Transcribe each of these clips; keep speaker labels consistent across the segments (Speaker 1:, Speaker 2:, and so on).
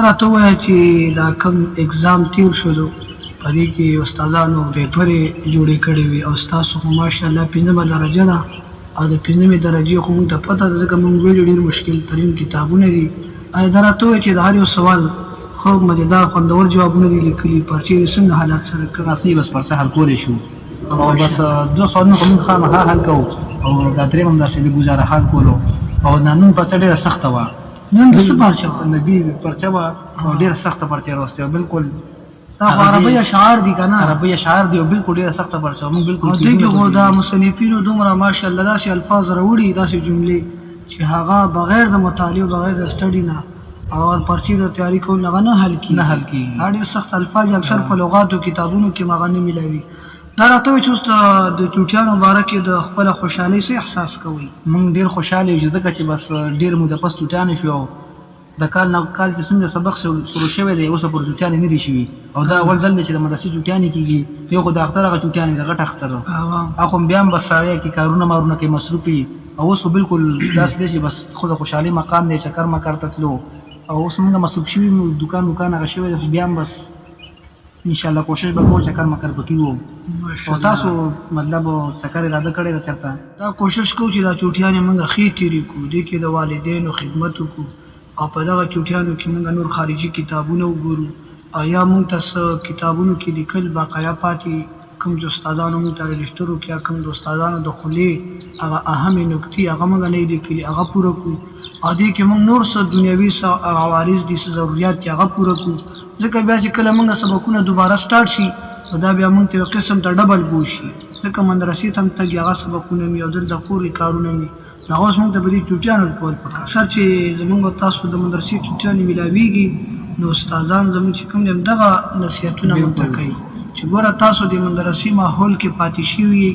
Speaker 1: راته ووایه چې دا کوم اګزام تیر شولو په دې کې استادانو پیپرې جوړې کړې وي او ستاسو خو ماشاءالله 5مه درجه ده او د 5مې درجې خو موږ ته پته ده ځکه موږ ویلو ډېر مشکل ترین کتابونه دي. دا راته ووایه چې د هر یو سوال خو مزېدار خوندور جوابونه دي لیکلي پرچې یې څنګه حالات سره
Speaker 2: کړي بس پرچه حل کولی شو او بس 2 سوالونه خو موږ خامخا حل کوو او دا درېیم همداسې د ګزاره حل کولو او دا نن پرچه ډېره سخته وه.
Speaker 1: نن د څه پرچه وه؟
Speaker 2: نبي پرچه وه او ډېره سخته پرچه یې راوستې وه. بالکل
Speaker 1: دا خو عربي اشعار دي که نه؟
Speaker 2: عربي اشعار دي او بالکل ډېره سخته پرچه وه. موږ بالکل
Speaker 1: دې کې خو دا مصنفینو دومره ماشاءالله داسې الفاظ راوړي داسې جملې چې هغه بغیر د مطالعې بغیر د سټډي نه او پرچې د تیاري کول هغه نه حل کېږي. ډېر سخت الفاظ اکثر په لغاتو کتابونو کې هغه نه میلاوي. دا راته وایي چې اوس د چوټیانو باره کې د خپله خوشحالۍ څه احساس کوئ؟
Speaker 2: موږ ډېر خوشحاله یو ځکه چې بس ډېر موده پس چوټیانې شو. د کال نه کال چې څنګه سبق شروع شوی دی اوسه پورې چوټیانې نه دي شوي او دا اول ځل دی چې د مدرسې چوټیانې کېږي. یو خو د اختر هغه چوټیانې د غټ اختر هغه خو بیا هم بس سړی کې کارونه مارونه کوي مصروف وي او اوس خو بالکل داسې دی چې بس خو د خوشحالۍ مقام دی چکر مکر ته تلو او اوس موږ مصروف شوي یو دوکان هغه شوی دی بیا هم بس انشاءالله کوشش به کوو چکر مکر پکې وو. او تاسو مطلب چکر اراده کړې ده چېرته؟
Speaker 1: دا کوشش کوو چې دا چوټیانې موږ ښې تېرې کړو دې کې د والدینو خدمت وکړو او په دغه چوټیانو کې موږ نور خارجي کتابونه وګورو او یا موږ ته څه کتابونو کې لیکل باقایا پاتې کوم د استادانو موږ ته رجسټر وکړي یا کوم د استادانو د خولې هغه اهمې نکتې هغه موږ نه لیکلي هغه پوره کړو او دې کې موږ نور څه دنیوي څه عوارض دي څه ضرورت دي هغه پوره کړو ځکه بیا چې کله موږ سبقونه دوباره سټارټ شي نو دا بیا موږ ته یو قسم ته ډبل بو شي ځکه مدرسې ته هم تګ هغه سبقونه مې او دلته کورې کارونه مې نو اوس موږ ته به دې چوټیانو کول پکار. اکثر چې زموږ تاسو د مدرسې چوټیانې میلاویږي نو استادان زموږ چې کوم دي همدغه نصیحتونه موږ ته کوي چې ګوره تاسو د مدرسې ماحول کې پاتې شوي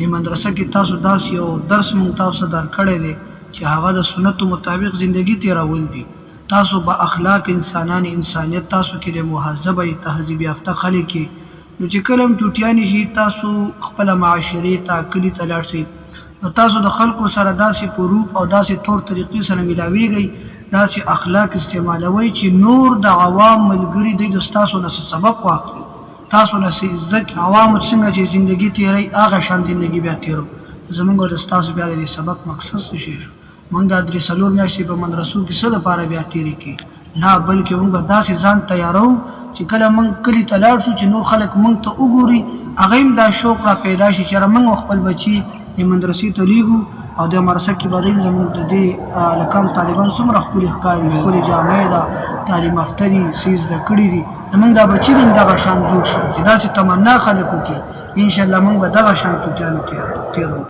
Speaker 1: د مدرسه کې تاسو داسې یو درس موږ تاسو درکړی دی چې هغه د سنتو مطابق زندگی تېرول دي. تاسو با اخلاق انسانیت تاسو کې د مهذبه تهذیب یافته خلک کې نو چې کله هم چوټیانې شي تاسو خپله معاشرې ته کلي ته لاړ شئ نو تاسو د خلکو سره داسې په روپ او داسې طور طریقې سره میلاویږئ داسې اخلاق استعمالوئ چې نور د عوام ملګري دی د ستاسو نه سبق واخلي تاسو نه عزت عوامو څنګه چې زندگی تیروي هغه شان زندگی بیا تیرو. زموږ د ستاسو بیا د سبق مقصد څه شی شو؟ موږ دا 3 میاشتې په مدرسو کې څه لپاره بیا تېرې کړي نه بلکې موږ به داسې ځان تیارو چې کله موږ کلي ته لاړ شو چې نور خلک موږ ته وګوري هغه هم دا شوق را پیدا شي چې موږ خپل بچي د مدرسې ته لیږو او د مدرسه کې به دوی زموږ د دې هلکان طالبان څومره ښکلي ښکاري ښکلې جامې ده تعلیم یافته دي څه یې زده کړي دي زموږ دا بچي دي دغه شان جوړ شي چې داسې تمنا خلک وکړي انشاءالله موږ به دغه شان چوټیانې تېرو.